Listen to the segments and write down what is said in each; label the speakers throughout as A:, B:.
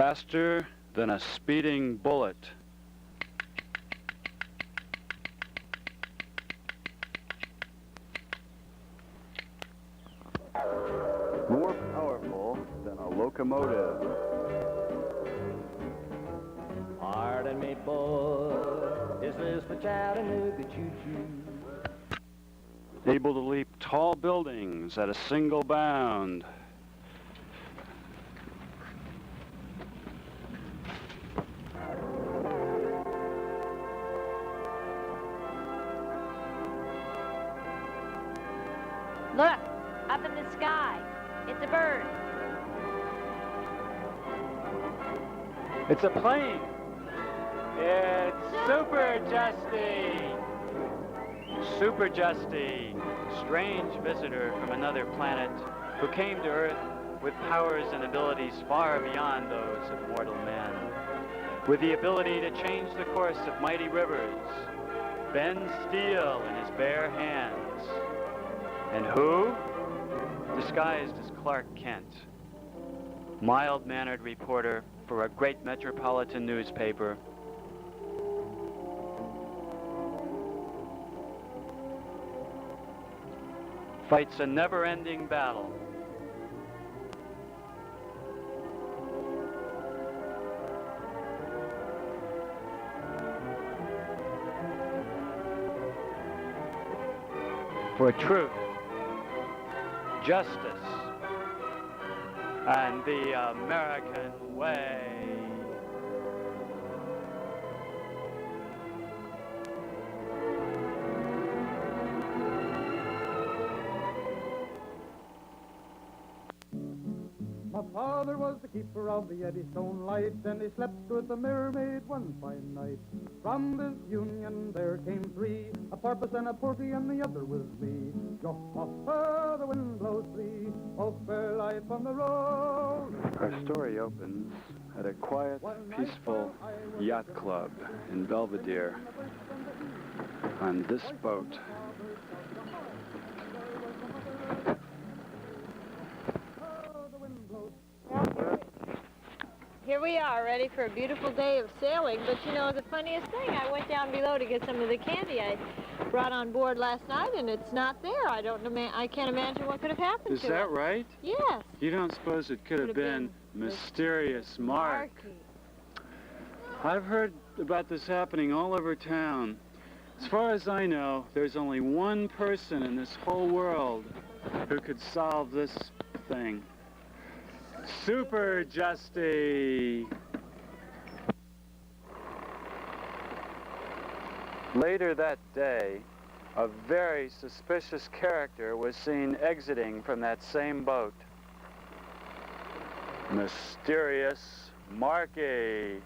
A: Faster than a speeding bullet. More powerful than a locomotive.
B: Pardon me, boy, is this the Chattanooga choo-choo?
A: Able to leap tall buildings at a single bound.
C: Look, up in the sky. It's a bird.
A: It's a plane. It's Superjusty. Superjusty, strange visitor from another planet who came to Earth with powers and abilities far beyond those of mortal man. With the ability to change the course of mighty rivers, bend steel in his bare hands. And who? Disguised as Clark Kent, mild-mannered reporter for a great metropolitan newspaper. Fights a never-ending battle. For truth, justice, and the American way.
D: My father was the keeper of the Eddystone Light, and he slept with a mermaid one fine night. From this union there came three, a porpoise and a porky, and the other was me. Go off, the wind blows free, oh fair life on the road.
A: Our story opens at a quiet, peaceful yacht club in Belvedere on this boat.
C: Here we are, ready for a beautiful day of sailing. But you know, the funniest thing, I went down below to get some of the candy I brought on board last night, and it's not there. I can't imagine what could have happened to it.
A: Is that right?
C: Yes.
A: You don't suppose it could have been Mysterious Mark? I've heard about this happening all over town. As far as I know, there's only one person in this whole world who could solve this thing. Superjusty! Later that day, a very suspicious character was seen exiting from that same boat. Mysterious Marky.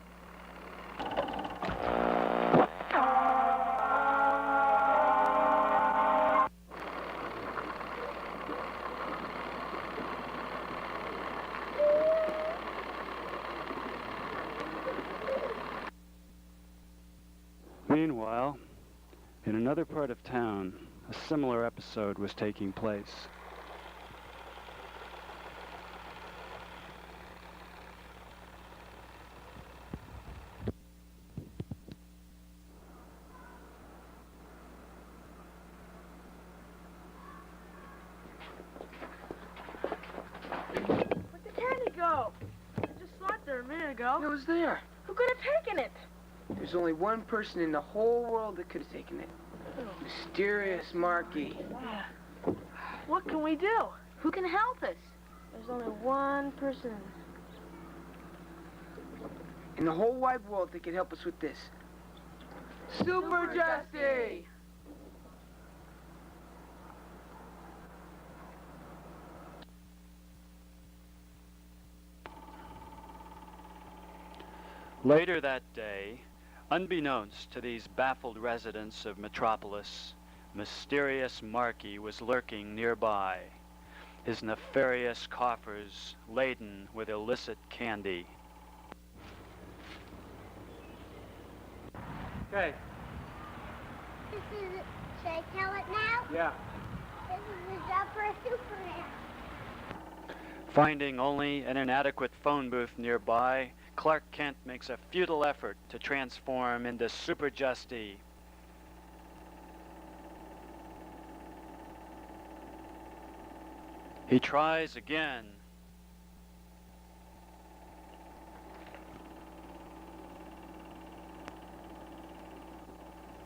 A: Meanwhile, in another part of town, a similar episode was taking place.
E: Where'd the candy go? I just saw it there a minute ago.
F: It was there.
E: Who could have taken it?
F: There's only one person in the whole world that could have taken it. Mysterious Marky.
E: What can we do? Who can help us? There's only one person
F: In the whole wide world that could help us with this. Superjusty!
A: Later that day, unbeknownst to these baffled residents of Metropolis, Mysterious Marky was lurking nearby, his nefarious coffers laden with illicit candy. Okay.
G: This is it. Should I tell it now?
A: Yeah.
G: This is the job for a Superman.
A: Finding only an inadequate phone booth nearby, Clark Kent makes a futile effort to transform into Superjusty. He tries again.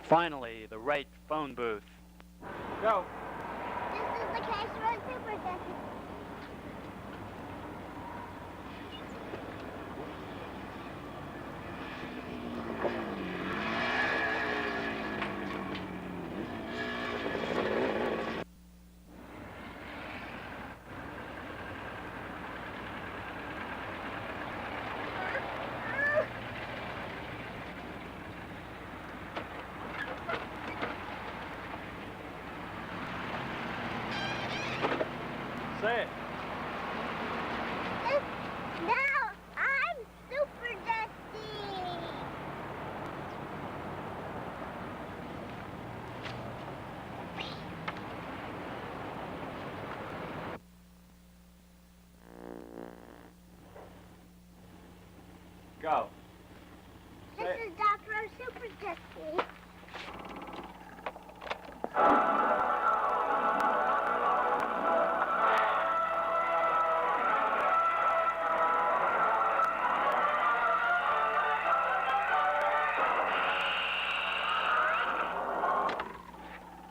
A: Finally, the right phone booth.
F: Go.
G: This is the case for Superjusty.
A: Say it.
G: Now I'm Superjusty.
A: Go.
G: This is Dr. Superjusty.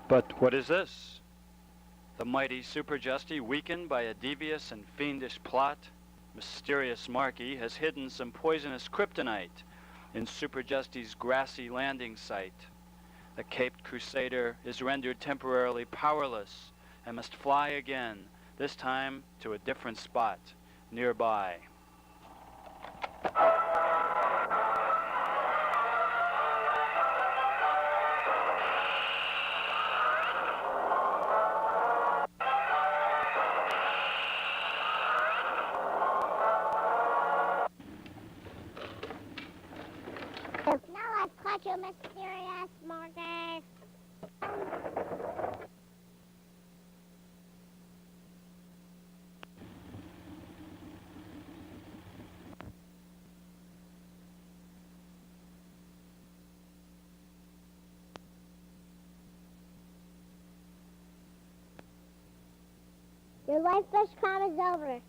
A: But what is this? The mighty Superjusty, weakened by a devious and fiendish plot? Mysterious Marquis has hidden some poisonous kryptonite in Superjusty's grassy landing site. The caped crusader is rendered temporarily powerless and must fly again, this time to a different spot nearby.
G: Now I've caught you, mysterious Marcus. Your life best crime is over.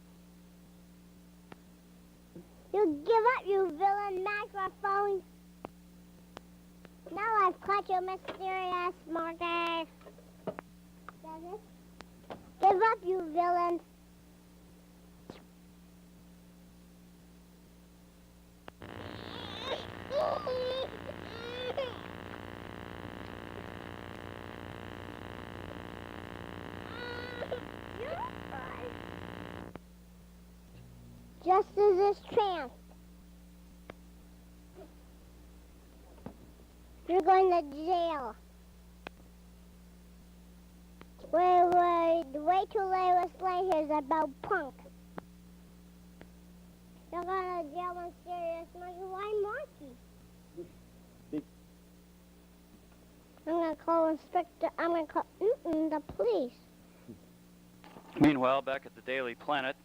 G: You give up, you villain microphone. Now I've caught you, mysterious Marcus. Give up, you villain. Justice is tranced. You're going to jail. Wait till they was late here's about punk. You're going to jail, mysterious Marky. Why Marky? I'm going to call Inspector. I'm going to call the police.
A: Meanwhile, back at the Daily Planet,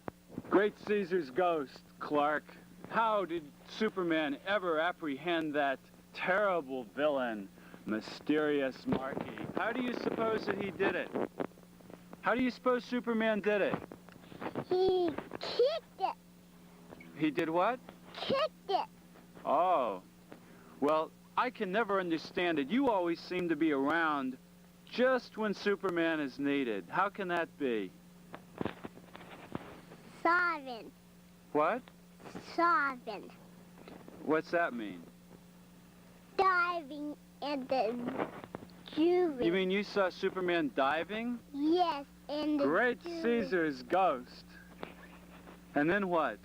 H: Great Caesar's ghost, Clark. How did Superman ever apprehend that terrible villain, Mysterious Marquis? How do you suppose that he did it? How do you suppose Superman did it?
G: He kicked it.
H: He did what?
G: Kicked it.
H: Oh. Well, I can never understand it. You always seem to be around just when Superman is needed. How can that be?
G: Sovereign.
H: What?
G: Sovereign.
H: What's that mean?
G: Diving in the juvie.
H: You mean you saw Superman diving?
G: Yes, in the
H: Great
G: juvie.
H: Caesar's ghost. And then what?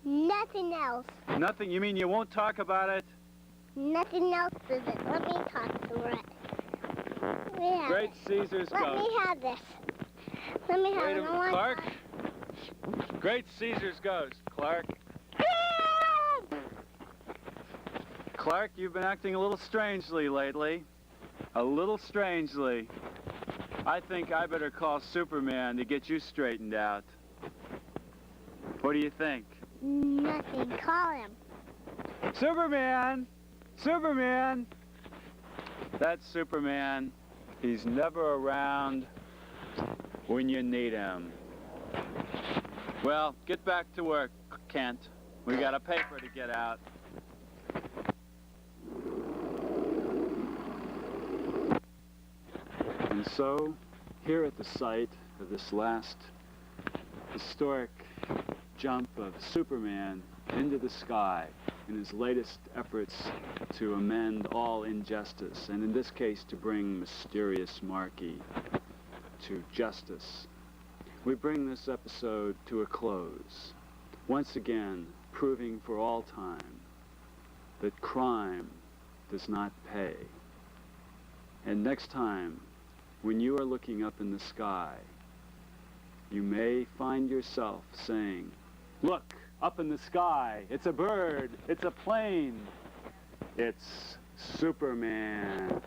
G: Nothing else.
H: Nothing? You mean you won't talk about it?
G: Nothing else is it. Let me talk to it. Let me have
H: Great
G: it.
H: Caesar's
G: Let
H: ghost.
G: me have this. Let me have
H: Wait
G: it.
H: a minute,
G: I want
H: Clark. Great Caesar's ghost, Clark. Clark, you've been acting a little strangely lately. A little strangely. I think I better call Superman to get you straightened out. What do you think?
G: Nothing. Call him.
H: Superman! Superman! That's Superman. He's never around when you need him. Well, get back to work, Kent. We got a paper to get out. And so, here at the site of this last historic jump of Superman into the sky in his latest efforts to amend all injustice, and in this case to bring mysterious Marky to justice, we bring this episode to a close, once again proving for all time that crime does not pay. And next time, when you are looking up in the sky, you may find yourself saying, "Look, up in the sky, it's a bird, it's a plane, it's Superman."